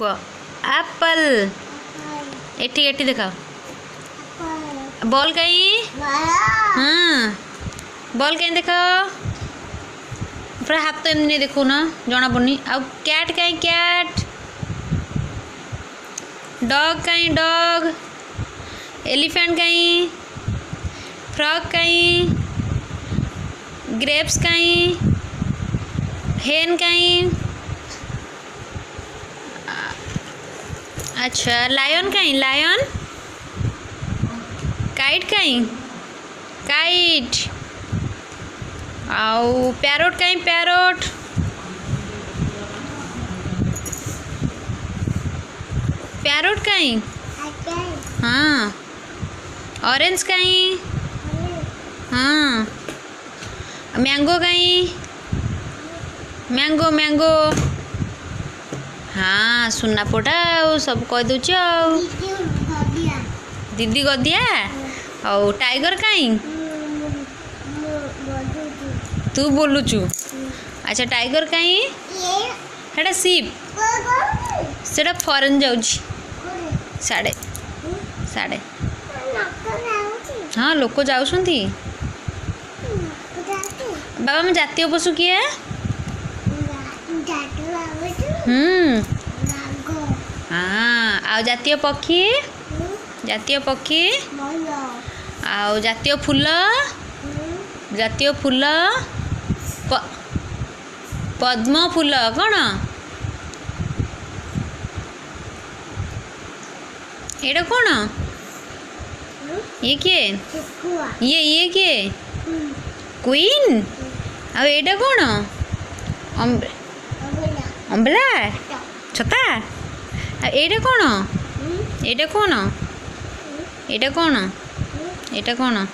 कुआ Apple eighty eighty देखा ball कहीं हाँ बॉल कहीं देखो पूरा हाथ तो एमनी देखो ना जना पड़नी आउ कैट कहीं कैट डॉग कहीं डॉग एलिफेंट कहीं फ्रॉग कहीं ग्रेप्स कहीं हेन कहीं अच्छा लायन कहीं लायन काइट कहीं काइट आउ पैरोट कहीं पैरोट पैरोट कहीं हाँ ऑरेंज कहीं हाँ मैंगो कहीं मैंगो मैंगो हाँ सुना पोटा सब कह दूच दीदी गदिया और टाइगर कहीं तू बोलुचु अच्छा टाइगर कहीं हेटा सीप सेटा फॉरेन जाउची साड़े साड़े हाँ लोक जाउछंती बाबा मैं जातीय पशु किए हाँ आ जातीय पक्षी आ जातीय फूल पद्म फूल कौन एटा कौन ये किए ये किए क्वीन आ एटा कौन अम्ब्रेला छता एटा कौन एटा कौन एटा कौन एटा कौन